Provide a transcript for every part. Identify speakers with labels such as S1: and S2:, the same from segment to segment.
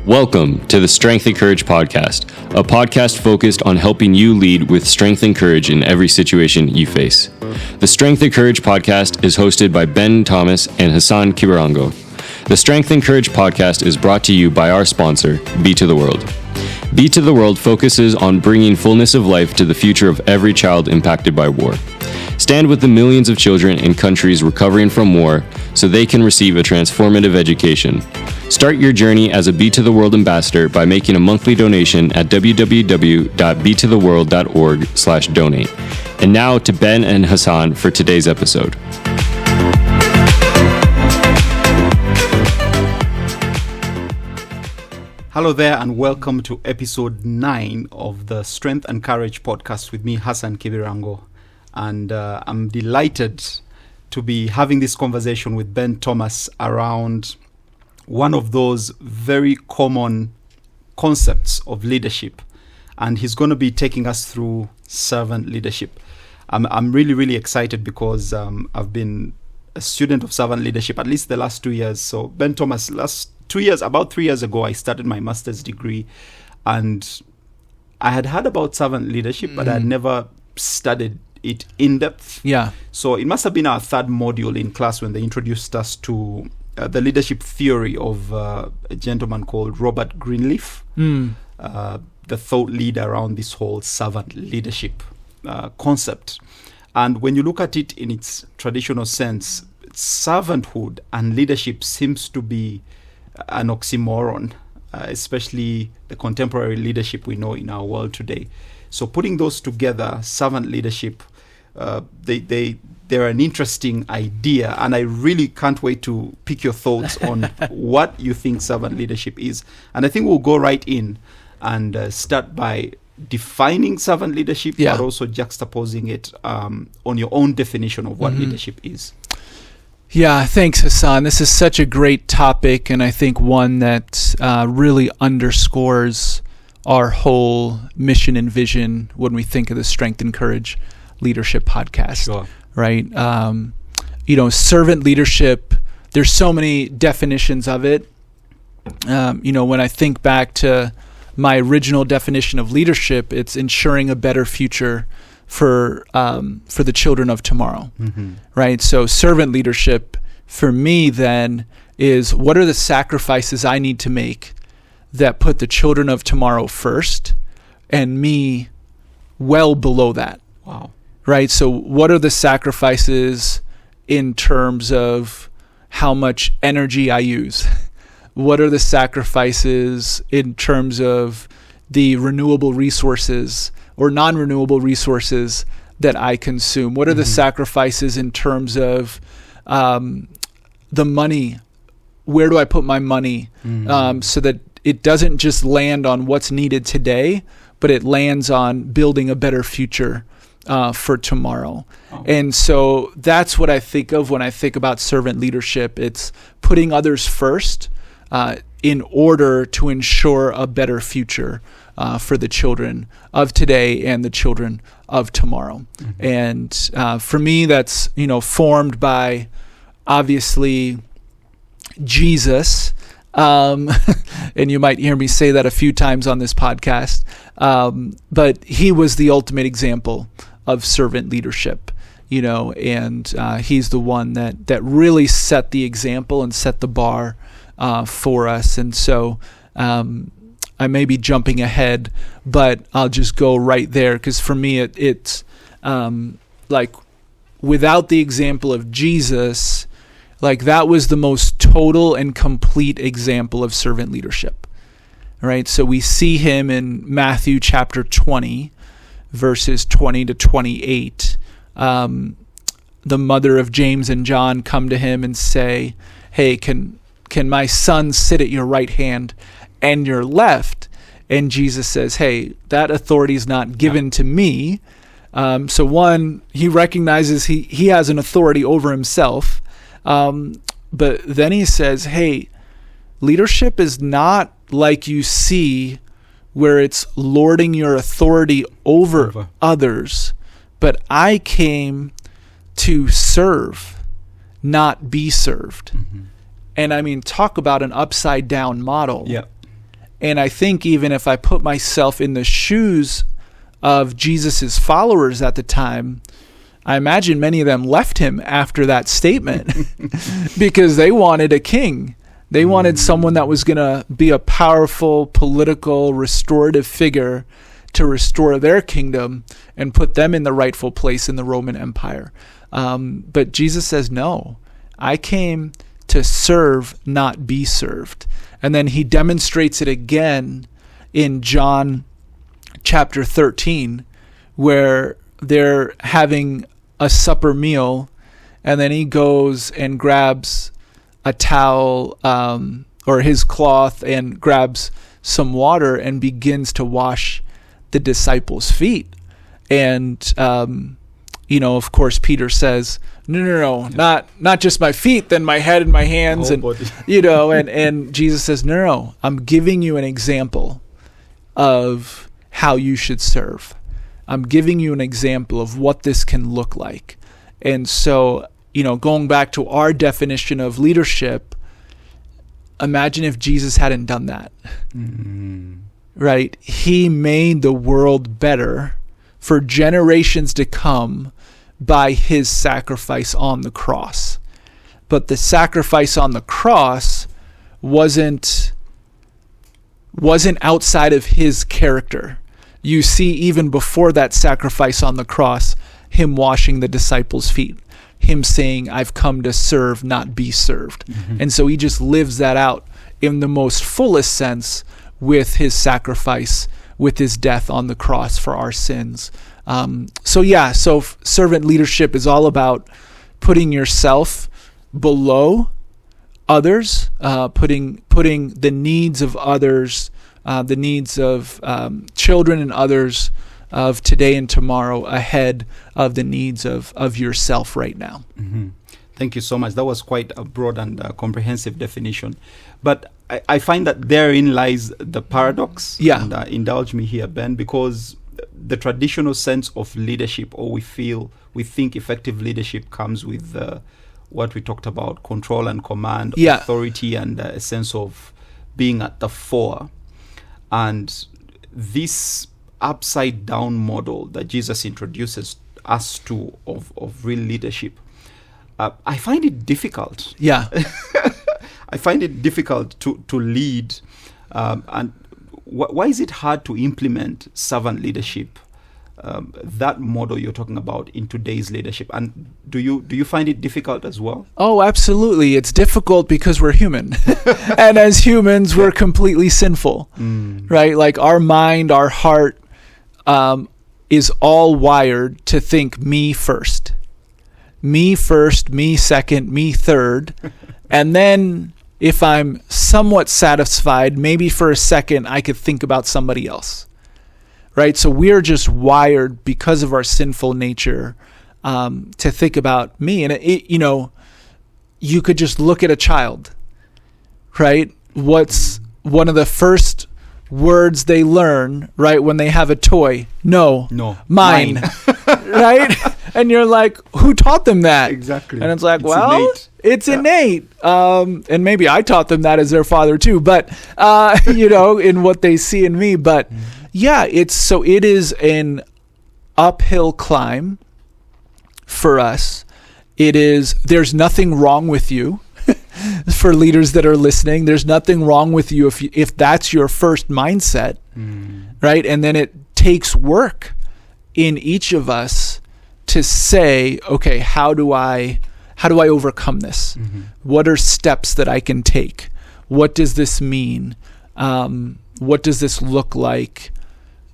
S1: Welcome to the Strength and Courage podcast, a podcast focused on helping you lead with strength and courage in every situation you face. The Strength and Courage podcast is hosted by Ben Thomas and Hassan Kibirango. The Strength and Courage podcast is brought to you by our sponsor, Be to the World. Be to the World focuses on bringing fullness of life to the future of every child impacted by war. Stand with the millions of children in countries recovering from war so they can receive a transformative education. Start your journey as a Be to the World ambassador by making a monthly donation at www.betotheworld.org/donate. And now to Ben and Hassan for today's episode.
S2: Hello there and welcome to episode 9 of the Strength and Courage podcast with me, Hassan Kibirango. And I'm delighted to be having this conversation with Ben Thomas around one of those very common concepts of leadership. And he's going to be taking us through servant leadership. I'm really excited because I've been a student of servant leadership at least the last 2 years. So Ben Thomas, about 3 years ago, I started my master's degree, and I had heard about servant leadership, but I had never studied it in depth.
S3: Yeah.
S2: So it must have been our third module in class when they introduced us to the leadership theory of a gentleman called Robert Greenleaf, the thought leader around this whole servant leadership concept. And when you look at it in its traditional sense, servanthood and leadership seems to be an oxymoron, especially the contemporary leadership we know in our world today. So putting those together, servant leadership, they're an interesting idea, and I really can't wait to pick your thoughts on what you think servant leadership is. And I think we'll go right in and start by defining servant leadership, but also juxtaposing it on your own definition of what leadership is.
S3: Yeah, thanks, Hassan. This is such a great topic, and I think one that really underscores our whole mission and vision when we think of the Strength and Courage Leadership podcast.
S2: Sure.
S3: Right? Servant leadership, there's so many definitions of it. When I think back to my original definition of leadership, it's ensuring a better future for the children of tomorrow, right? So servant leadership for me then is, what are the sacrifices I need to make that put the children of tomorrow first and me well below that?
S2: Wow.
S3: Right? So what are the sacrifices in terms of how much energy I use? What are the sacrifices in terms of the renewable resources or non-renewable resources that I consume? What are the sacrifices in terms of the money? Where do I put my money so that it doesn't just land on what's needed today, but it lands on building a better future for tomorrow? Oh. And so that's what I think of when I think about servant leadership. It's putting others first in order to ensure a better future for the children of today and the children of tomorrow. And for me, that's formed by obviously Jesus, and you might hear me say that a few times on this podcast, but he was the ultimate example of servant leadership, and he's the one that really set the example and set the bar for us. And so I may be jumping ahead, but I'll just go right there, because for me it's like, without the example of Jesus, like, that was the most total and complete example of servant leadership, right? So we see him in Matthew chapter 20, verses 20 to 28. The mother of James and John come to him and say, hey, can my son sit at your right hand and your left? And Jesus says, hey, that authority is not given to me. So one, he recognizes he has an authority over himself. But then he says, hey, leadership is not like you see where it's lording your authority over others, but I came to serve, not be served. And I mean, talk about an upside down model.
S2: Yeah.
S3: And I think even if I put myself in the shoes of Jesus's followers at the time, I imagine many of them left him after that statement because they wanted a king. They wanted someone that was going to be a powerful, political, restorative figure to restore their kingdom and put them in the rightful place in the Roman Empire. But Jesus says, no, I came to serve, not be served. And then he demonstrates it again in John chapter 13, where they're having a supper meal, and then he goes and grabs a towel or his cloth and grabs some water and begins to wash the disciples' feet. And of course Peter says, no, not just my feet, then my head and my hands, and and Jesus says, no, I'm giving you an example of how you should serve. I'm giving you an example of what this can look like. And so, going back to our definition of leadership, imagine if Jesus hadn't done that. Right? He made the world better for generations to come by his sacrifice on the cross. But the sacrifice on the cross wasn't outside of his character. You see, even before that sacrifice on the cross, him washing the disciples' feet, him saying, I've come to serve, not be served. And so he just lives that out in the most fullest sense with his sacrifice, with his death on the cross for our sins. So servant leadership is all about putting yourself below others, putting the needs of others, the needs of children and others of today and tomorrow ahead of the needs of yourself right now.
S2: Thank you so much. That was quite a broad and comprehensive definition. But I find that therein lies the paradox.
S3: Yeah.
S2: And indulge me here, Ben, because the traditional sense of leadership, or we think effective leadership comes with what we talked about, control and command, authority, and a sense of being at the fore. And this upside down model that Jesus introduces us to of real leadership, I find it difficult.
S3: Yeah.
S2: I find it difficult to lead. And why is it hard to implement servant leadership, that model you're talking about, in today's leadership? And do you find it difficult as well?
S3: Oh, absolutely. It's difficult because we're human. And as humans, we're completely sinful, right? Like our mind, our heart is all wired to think me first. Me first, me second, me third. And then if I'm somewhat satisfied, maybe for a second, I could think about somebody else. Right? So we're just wired because of our sinful nature to think about me. And you could just look at a child, right? What's one of the first words they learn, right, when they have a toy? No, mine. Right? And you're like, who taught them that?
S2: Exactly.
S3: And it's like,
S2: innate.
S3: It's innate. And maybe I taught them that as their father too, but, in what they see in me. But yeah, it is an uphill climb for us. There's nothing wrong with you. For leaders that are listening, there's nothing wrong with you if that's your first mindset, right? And then it takes work in each of us to say, okay, how do I overcome this? What are steps that I can take? What does this mean? What does this look like?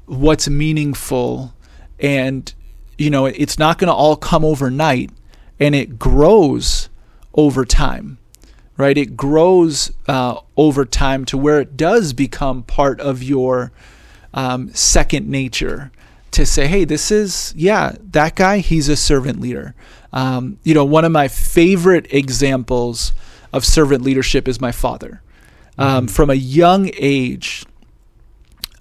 S3: What's meaningful? And it's not going to all come overnight, and it grows over time. Right? It grows over time to where it does become part of your second nature to say, hey, that guy, he's a servant leader. One of my favorite examples of servant leadership is my father. From a young age,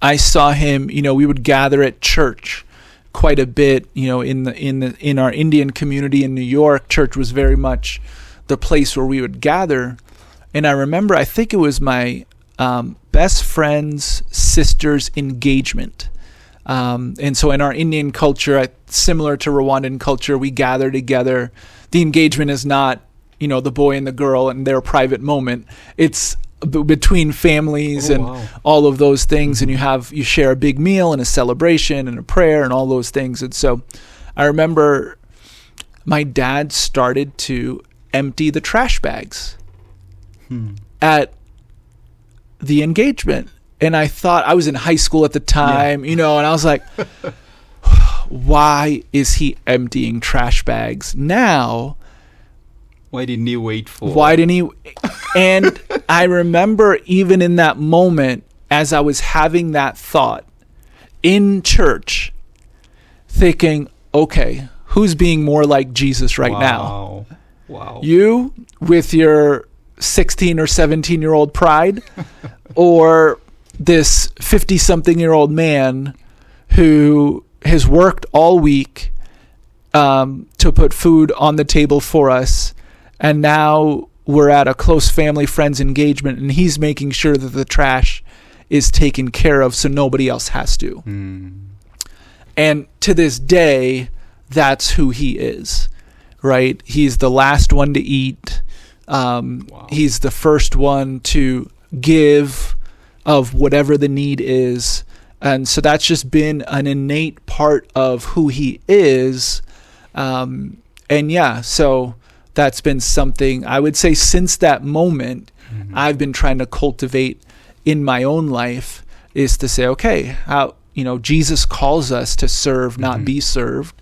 S3: I saw him, we would gather at church quite a bit, in our Indian community in New York. Church was very much the place where we would gather. And I remember, I think it was my best friend's sister's engagement. And so in our Indian culture, similar to Rwandan culture, we gather together. The engagement is not, the boy and the girl and their private moment. It's between families all of those things. And you share a big meal and a celebration and a prayer and all those things. And so I remember my dad started to empty the trash bags at the engagement. And I thought, I was in high school at the time, and I was like, why is he emptying trash bags now?
S2: Why didn't he wait for?
S3: And I remember even in that moment, as I was having that thought in church, thinking, okay, who's being more like Jesus right now?
S2: Wow.
S3: You with your 16 or 17-year-old pride, or this 50-something-year-old man who has worked all week to put food on the table for us, and now we're at a close family friend's engagement, and he's making sure that the trash is taken care of so nobody else has to. And to this day, that's who he is, right? He's the last one to eat. He's the first one to give of whatever the need is. And so that's just been an innate part of who he is. So that's been something I would say since that moment I've been trying to cultivate in my own life, is to say, okay, how, Jesus calls us to serve, not be served.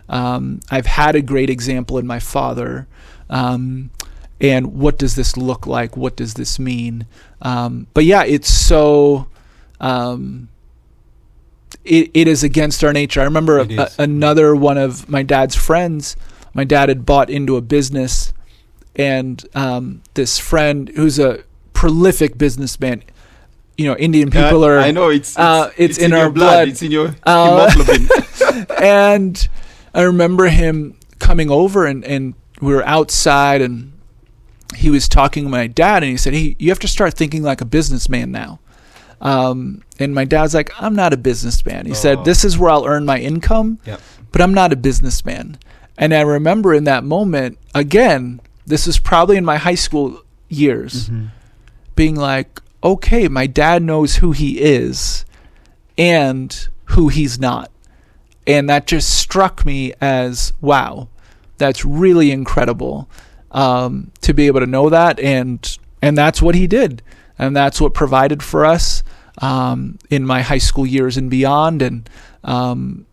S3: I've had a great example in my father. And what does this look like? What does this mean? It's so, it is against our nature. I remember another one of my dad's friends. My dad had bought into a business, and this friend who's a prolific businessman, Indian people are.
S2: I know it's
S3: in our blood.
S2: It's in your hemoglobin.
S3: And I remember him coming over, and we were outside, and he was talking to my dad, and he said, "Hey, you have to start thinking like a businessman now." And my dad's like, "I'm not a businessman." He said, "This is where I'll earn my income, but I'm not a businessman." And I remember in that moment, again, this was probably in my high school years, being like, okay, my dad knows who he is and who he's not. And that just struck me as, wow, that's really incredible to be able to know that. And that's what he did. And that's what provided for us in my high school years and beyond. And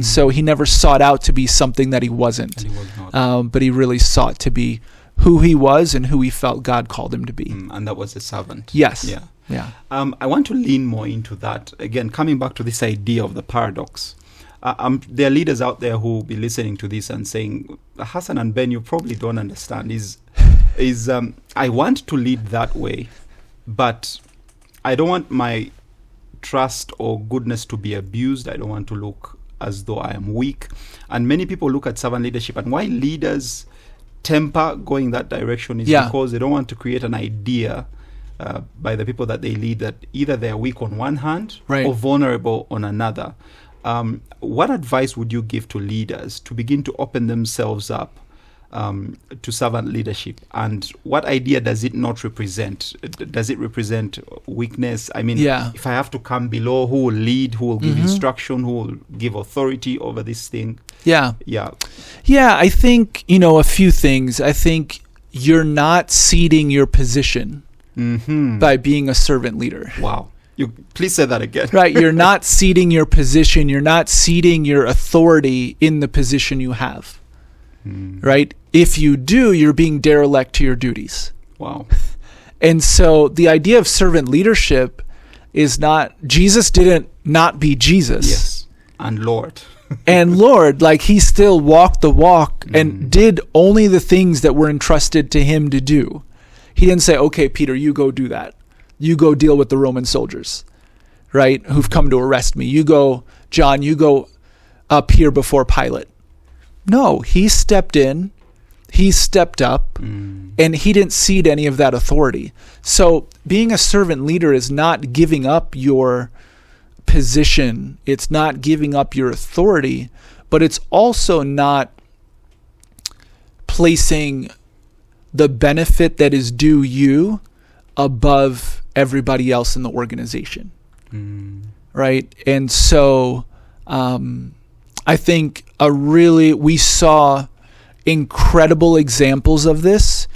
S3: so he never sought out to be something that he wasn't.
S2: And he was not.
S3: But he really sought to be who he was and who he felt God called him to be.
S2: And that was a servant.
S3: Yes.
S2: Yeah. I want to lean more into that. Again, coming back to this idea of the paradox. There are leaders out there who will be listening to this and saying, Hassan and Ben, you probably don't understand. I want to lead that way, but I don't want my trust or goodness to be abused. I don't want to look as though I am weak. And many people look at servant leadership, and why leaders temper going that direction is because they don't want to create an idea by the people that they lead that either they're weak on one hand or vulnerable on another. What advice would you give to leaders to begin to open themselves up to servant leadership? And what idea does it not represent? Does it represent weakness? I mean, if I have to come below, who will lead, who will give instruction, who will give authority over this thing? Yeah, I think, a few things. I think you're not ceding your position by being a servant leader. Wow. Please say that again.
S3: Right. You're not ceding your position. You're not ceding your authority in the position you have. Right? If you do, you're being derelict to your duties.
S2: Wow.
S3: And so the idea of servant leadership is not, Jesus didn't not be Jesus.
S2: Yes. And Lord.
S3: And Lord, like he still walked the walk and did only the things that were entrusted to him to do. He didn't say, okay, Peter, you go do that. You go deal with the Roman soldiers, right, who've come to arrest me. You go, John, you go up here before Pilate. No, he stepped in, he stepped up, and And he didn't cede any of that authority. So being a servant leader is not giving up your position. It's not giving up your authority, but it's also not placing the benefit that is due you above everybody else in the organization. Right? And so I think we saw incredible examples of this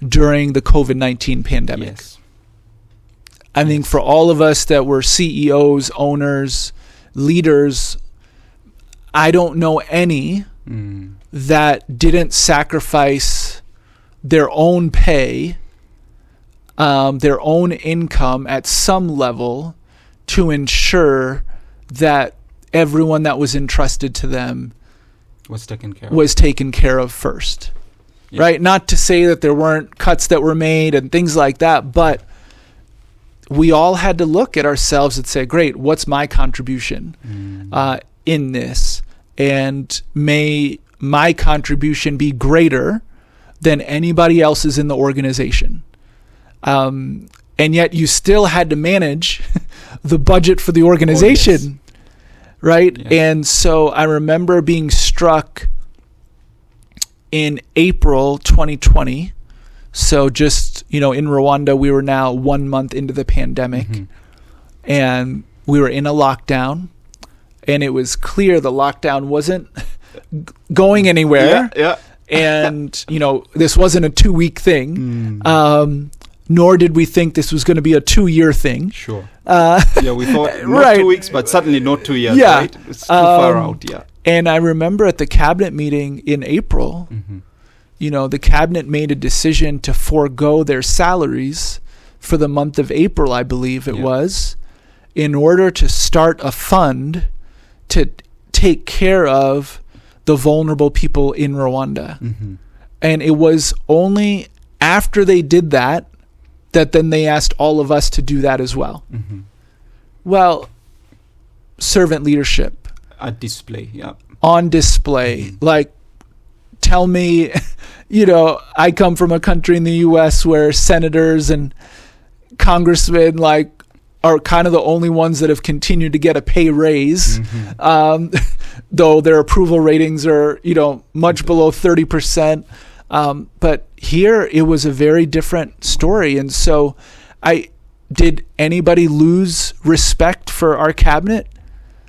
S3: during the COVID-19 pandemic.
S2: Yes.
S3: I think for all of us that were CEOs, owners, leaders, I don't know any that didn't sacrifice their own pay, their own income at some level to ensure that everyone that was entrusted to them
S2: was taken care of first. Yeah. Right? Not to say that there weren't cuts that were made and things like that, but we all had to look at ourselves and say, great, what's my contribution in this? And may my contribution be greater than anybody else's in the organization. And yet you still had to manage the budget for the organization. Oh, yes. Right? Yeah. And so I remember being struck in April 2020. So just, in Rwanda, we were now 1 month into the pandemic, and we were in a lockdown, and it was clear the lockdown wasn't going anywhere. Yeah. And, this wasn't a 2-week thing. Nor did we think this was going to be a 2-year thing. Sure. We thought not 2 weeks, but certainly not 2 years, right? It's too far out, yeah. And I remember at the cabinet meeting in April, the cabinet made a decision to forego their salaries for the month of April, I believe it was, in order to start a fund to take care of the vulnerable people in Rwanda. And it was only after they did that then they asked all of us to do that as well. Well, servant leadership. On display. Like, tell me, I come from a country in the U.S. where senators and congressmen, are kind of the only ones that have continued to get a pay raise, though their approval ratings are, much below 30%. But here it was a very different story. And so did anybody lose respect for our cabinet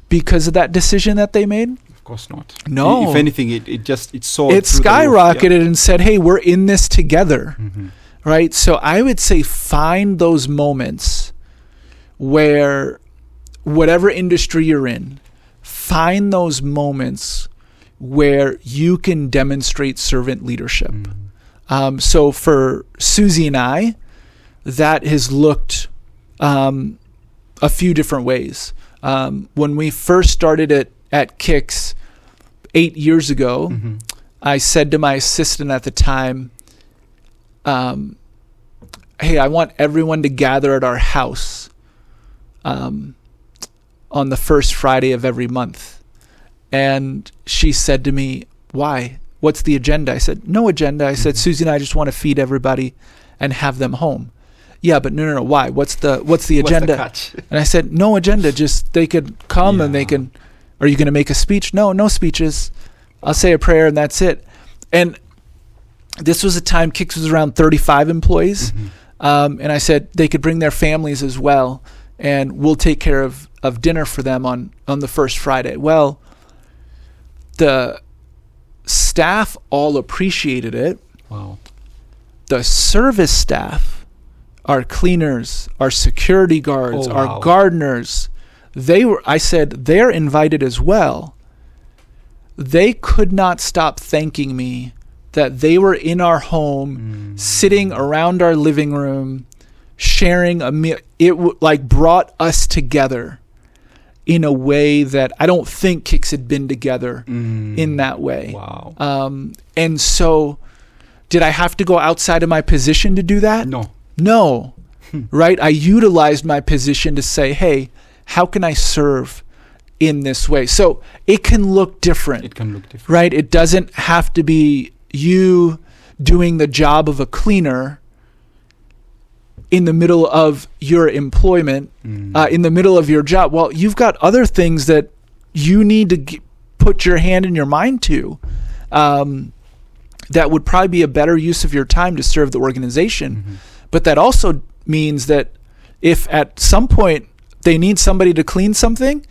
S2: because of that decision that they made? Of course not. No. If anything, it soared. It skyrocketed and said, hey, we're in this together. Right? So I would say find those moments where, whatever industry you're in, find those moments where you can demonstrate servant leadership. So for Susie and I, that has looked a few different ways. When we first started at Kicks 8 years ago, I said to my assistant at the time, hey, I want everyone to gather at our house on the first Friday of every month. And she said to me, why? What's the agenda? I said, no agenda. I said, Susie and I just want to feed everybody and have them home. Yeah, but no. Why? What's the agenda? What's the catch? And I said, no agenda. Just they could come and they can. Are you going to make a speech? No speeches. I'll say a prayer and that's it. And this was a time Kicks was around 35 employees. And I said they could bring their families as well. And we'll take care of dinner for them on the first Friday. Well, the staff all appreciated it. Wow. The service staff, our cleaners, our security guards, our gardeners, I said, they're invited as well. They could not stop thanking me that they were in our home, sitting around our living room, sharing a meal. It brought us together in a way that I don't think Kicks had been together in that way. Wow. And so did I have to go outside of my position to do that? No. Right? I utilized my position to say, hey, how can I serve in this way? So it can look different. Right? It doesn't have to be you
S3: doing the job of a cleaner in the middle of your employment, in the middle of your job. Well, you've got other things that you need to put your hand and your mind to, that would probably be a better use of your time to serve the organization. But that also means that if at some point they need somebody to clean something,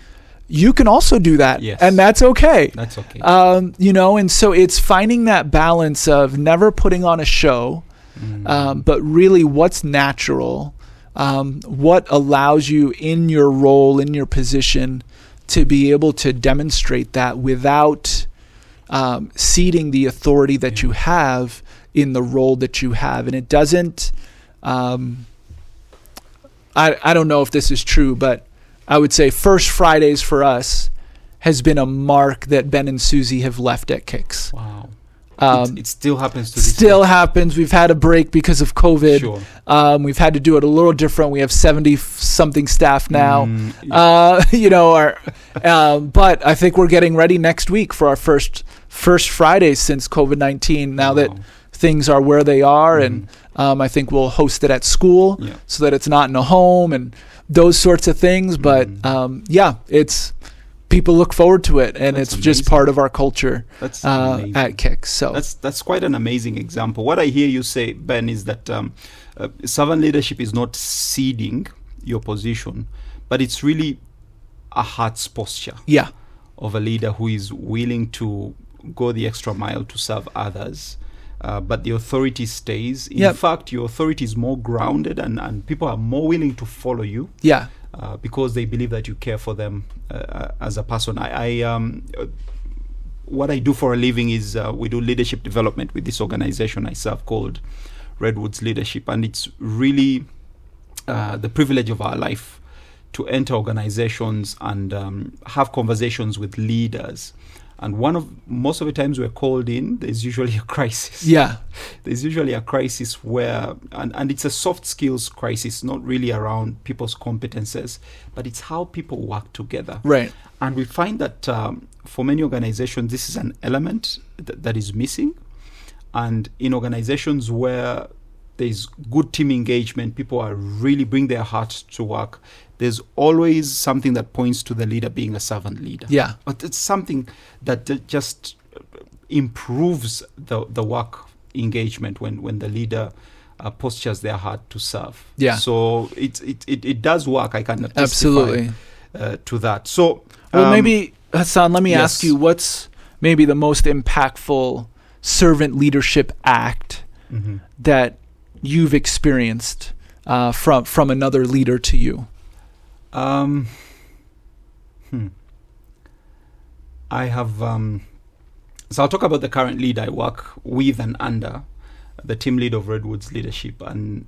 S3: you can also do that.
S2: Yes.
S3: And that's okay.
S2: That's okay.
S3: And so it's finding that balance of never putting on a show, but really what's natural, what allows you in your role, in your position, to be able to demonstrate that without ceding the authority that you have in the role that you have. And it doesn't, I don't know if this is true, but I would say First Fridays for us has been a mark that Ben and Susie have left at Kicks.
S2: Wow. It still happens to this
S3: Still
S2: day.
S3: happens. We've had a break because of COVID.
S2: Sure.
S3: We've had to do it a little different. We have 70-something staff now. But I think we're getting ready next week for our first Fridays since COVID-19. Now that things are where they are, and I think we'll host it at school so that it's not in a home and those sorts of things. But it's people look forward to it, and it's just part of our culture at Kicks. So
S2: that's quite an amazing example. What I hear you say, Ben, is that servant leadership is not ceding your position, but it's really a heart's posture of a leader who is willing to go the extra mile to serve others. But the authority stays. In fact, your authority is more grounded, and people are more willing to follow you. Because they believe that you care for them as a person. What I do for a living is we do leadership development with this organization I serve called Redwoods Leadership, and it's really the privilege of our life to enter organizations and have conversations with leaders. And most of the times we're called in, there's usually a crisis. There's usually a crisis where, and it's a soft skills crisis, not really around people's competences, but it's how people work together.
S3: Right.
S2: And we find that for many organizations, this is an element that is missing. And in organizations where there's good team engagement, people are really bring their heart to work, there's always something that points to the leader being a servant leader. But it's something that just improves the work engagement when the leader postures their heart to serve. So it does work. I can
S3: absolutely
S2: to that. So
S3: maybe Hassan, let me ask you, what's maybe the most impactful servant leadership act that you've experienced from another leader to you?
S2: I have so I'll talk about the current lead I work with and under, the team lead of Redwoods Leadership, and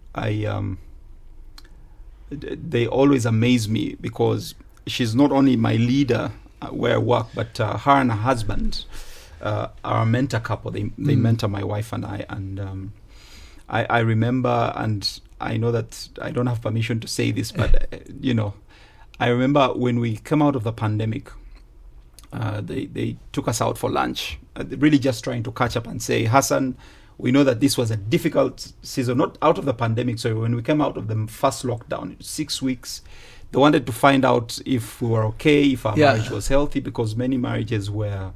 S2: they always amaze me because she's not only my leader where I work, but her and her husband are a mentor couple. They mentor my wife and I, and I remember, and I know that I don't have permission to say this, but I remember when we came out of the pandemic, they took us out for lunch, really just trying to catch up and say, Hassan, we know that this was a difficult season, not out of the pandemic. So when we came out of the first lockdown, 6 weeks, they wanted to find out if we were okay, if our marriage was healthy, because many marriages were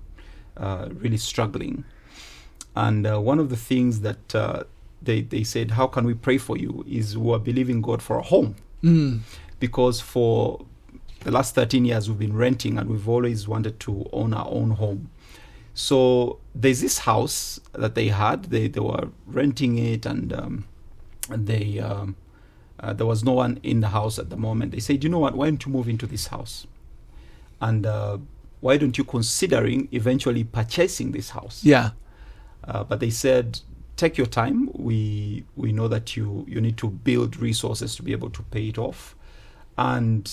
S2: really struggling. And one of the things that they said, how can we pray for you, is we are believing God for a home. Because for the last 13 years we've been renting, and we've always wanted to own our own home. So there's this house that they had. They were renting it, and there was no one in the house at the moment. They said, you know what, why don't you move into this house? And why don't you considering eventually purchasing this house? But they said, take your time. We know that you need to build resources to be able to pay it off. And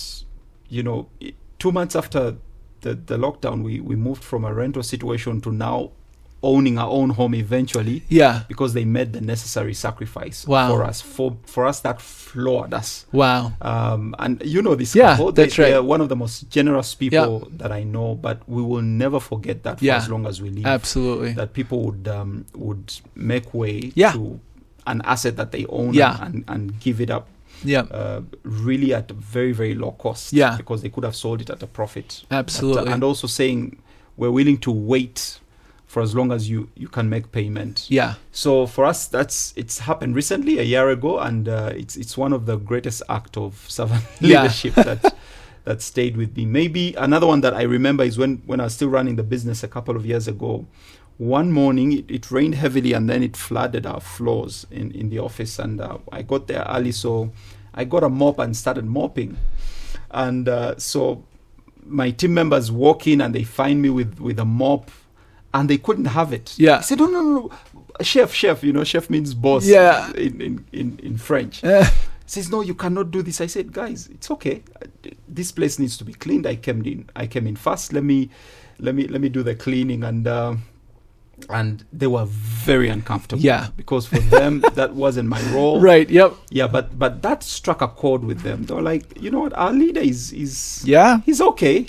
S2: 2 months after the lockdown, we moved from a rental situation to now owning our own home eventually.
S3: Yeah.
S2: Because they made the necessary sacrifice
S3: Wow.
S2: for us. For us, that floored us.
S3: Wow.
S2: And you know this
S3: Yeah,
S2: couple.
S3: that's right.
S2: They're one of the most generous people that I know. But we will never forget that for as long as we live.
S3: Absolutely.
S2: That people would make way to an asset that they own and give it up.
S3: Yeah.
S2: Really at a very, very low cost.
S3: Yeah.
S2: Because they could have sold it at a profit.
S3: Absolutely.
S2: And also saying we're willing to wait for as long as you can make payment.
S3: Yeah.
S2: So for us, it's happened recently, a year ago, and it's one of the greatest act of servant leadership that stayed with me. Maybe another one that I remember is when I was still running the business a couple of years ago. One morning, it rained heavily, and then it flooded our floors in the office. And I got there early, so I got a mop and started mopping. And so my team members walk in, and they find me with a mop, and they couldn't have it.
S3: Yeah.
S2: I said, no, chef. Chef means boss.
S3: Yeah.
S2: In French. He says, no, you cannot do this. I said, guys, it's okay. This place needs to be cleaned. I came in fast. Let me do the cleaning, and they were very uncomfortable.
S3: Yeah.
S2: Because for them, that wasn't my role.
S3: Right. Yep.
S2: Yeah, but that struck a chord with them. They were like, you know what, our leader is he's okay.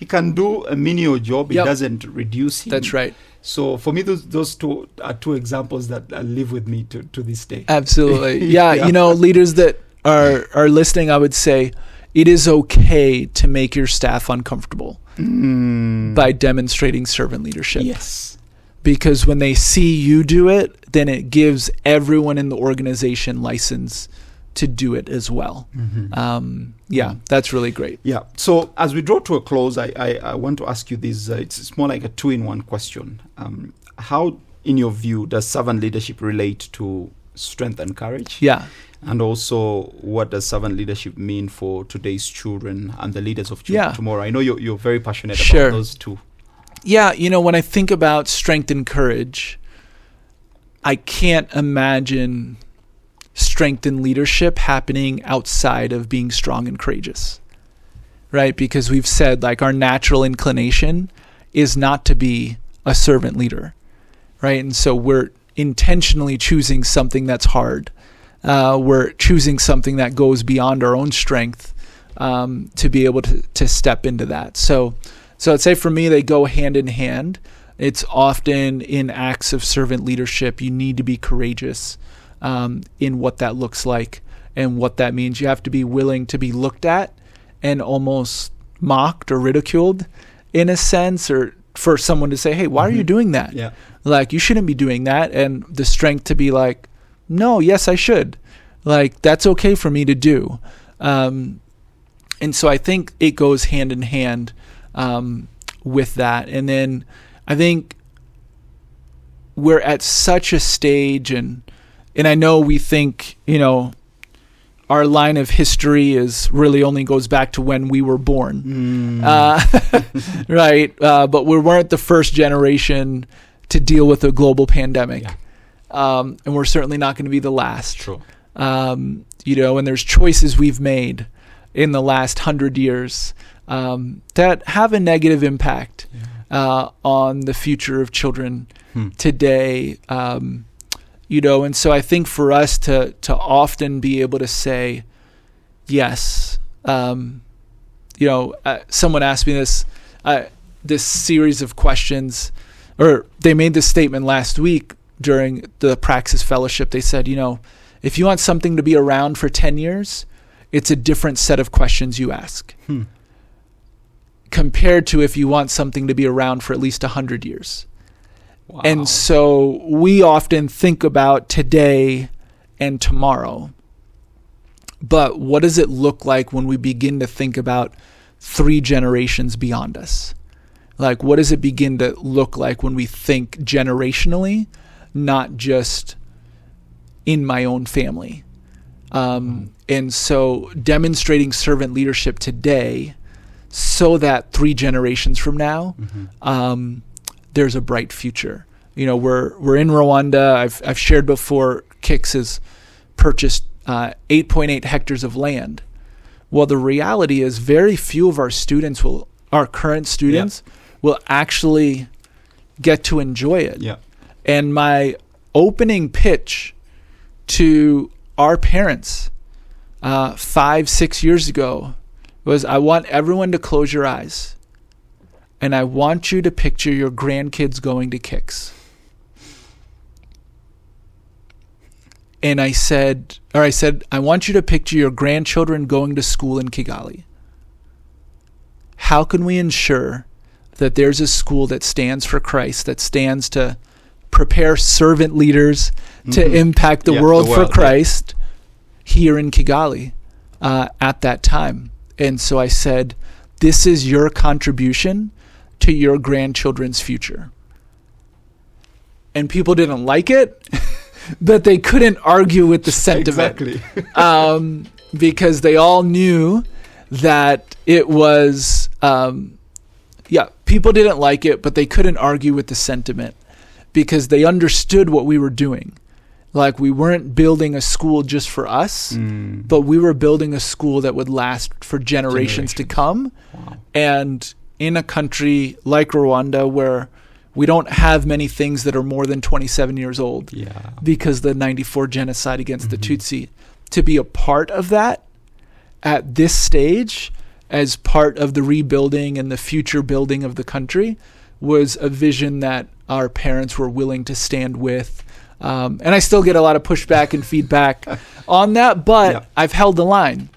S2: He can do a menial job. It doesn't reduce him.
S3: That's right.
S2: So for me, those two are two examples that live with me to this day.
S3: Absolutely. Yeah. Leaders that are listening, I would say it is okay to make your staff uncomfortable by demonstrating servant leadership.
S2: Yes.
S3: Because when they see you do it, then it gives everyone in the organization license to do it as well. That's really great.
S2: Yeah. So as we draw to a close, I want to ask you this. It's more like a 2-in-1 question. How, in your view, does servant leadership relate to strength and courage? Yeah. And also, what does servant leadership mean for today's children and the leaders of tomorrow? I know you're very passionate about those two.
S3: Yeah. When I think about strength and courage, I can't imagine strength and leadership happening outside of being strong and courageous, right? Because we've said our natural inclination is not to be a servant leader, right? And so we're intentionally choosing something that's hard. We're choosing something that goes beyond our own strength to be able to step into that. So I'd say for me, they go hand in hand. It's often in acts of servant leadership, you need to be courageous in what that looks like and what that means. You have to be willing to be looked at and almost mocked or ridiculed in a sense, or for someone to say, hey, why are you doing that?
S2: Yeah.
S3: You shouldn't be doing that. And the strength to be like, no, yes, I should. That's okay for me to do. And so I think it goes hand in hand with that. And then I think we're at such a stage, and I know we think, our line of history is really only goes back to when we were born. Right? But we weren't the first generation to deal with a global pandemic. Yeah. And we're certainly not going to be the last.
S2: True.
S3: And there's choices we've made in the last 100 years that have a negative impact on the future of children today. And so I think for us to often be able to say, yes, someone asked me this series of questions, or they made this statement last week during the Praxis Fellowship. They said, if you want something to be around for 10 years, it's a different set of questions you ask compared to if you want something to be around for at least 100 years. Wow. And so we often think about today and tomorrow, but what does it look like when we begin to think about 3 generations beyond us? What does it begin to look like when we think generationally, not just in my own family? And so demonstrating servant leadership today so that 3 generations from now, there's a bright future. We're in Rwanda. I've shared before, Kix has purchased 8.8 hectares of land. Well, the reality is very few of our current students will actually get to enjoy it.
S2: Yeah.
S3: And my opening pitch to our parents 5-6 years ago was, I want everyone to close your eyes, and I want you to picture your grandkids going to Kicks. And I said, I want you to picture your grandchildren going to school in Kigali. How can we ensure that there's a school that stands for Christ, that stands to prepare servant leaders to impact the world for Christ here in Kigali at that time? And so I said, this is your contribution to your grandchildren's future. And people didn't like it. But they couldn't argue with the sentiment.
S2: Exactly.
S3: Because they all knew that it was, people didn't like it, but they couldn't argue with the sentiment because they understood what we were doing. Like, we weren't building a school just for us, but we were building a school that would last for generations to come.
S2: Wow.
S3: And in a country like Rwanda, where we don't have many things that are more than 27 years old because the 94 genocide against the Tutsi. To be a part of that at this stage, as part of the rebuilding and the future building of the country, was a vision that our parents were willing to stand with. And I still get a lot of pushback and feedback on that, but I've held the line.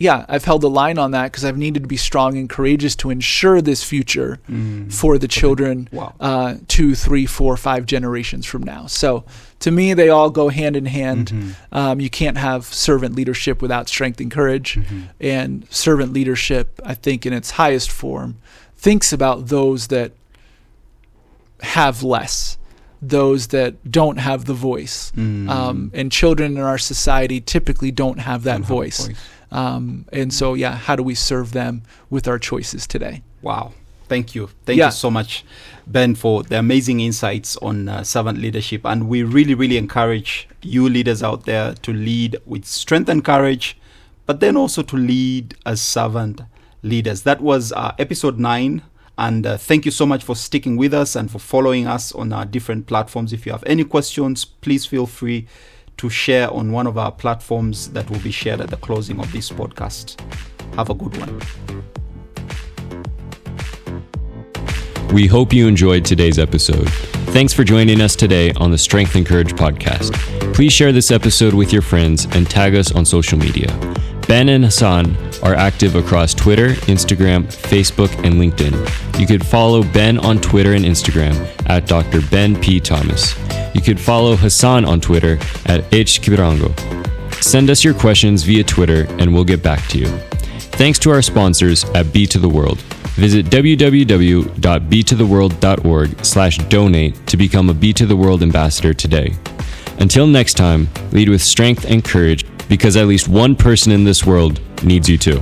S3: I've held the line on that because I've needed to be strong and courageous to ensure this future for the children 2, 3, 4, 5 generations from now. So to me, they all go hand in hand. You can't have servant leadership without strength and courage. And servant leadership, I think in its highest form, thinks about those that have less, those that don't have the voice. And children in our society typically don't have that voice. And so, how do we serve them with our choices today?
S2: Wow. Thank you. Thank you so much, Ben, for the amazing insights on servant leadership. And we really, really encourage you leaders out there to lead with strength and courage, but then also to lead as servant leaders. That was episode 9. And thank you so much for sticking with us and for following us on our different platforms. If you have any questions, please feel free to share on one of our platforms that will be shared at the closing of this podcast. Have a good one.
S1: We hope you enjoyed today's episode. Thanks for joining us today on the Strength and Courage podcast. Please share this episode with your friends and tag us on social media. Ben and Hassan are active across Twitter, Instagram, Facebook, and LinkedIn. You could follow Ben on Twitter and Instagram at Dr. Ben P. Thomas. You could follow Hassan on Twitter at Kibirango. Send us your questions via Twitter and we'll get back to you. Thanks to our sponsors at Be to the World. Visit www.betotheworld.org/donate to become a Be to the World ambassador today. Until next time, lead with strength and courage, because at least one person in this world needs you too.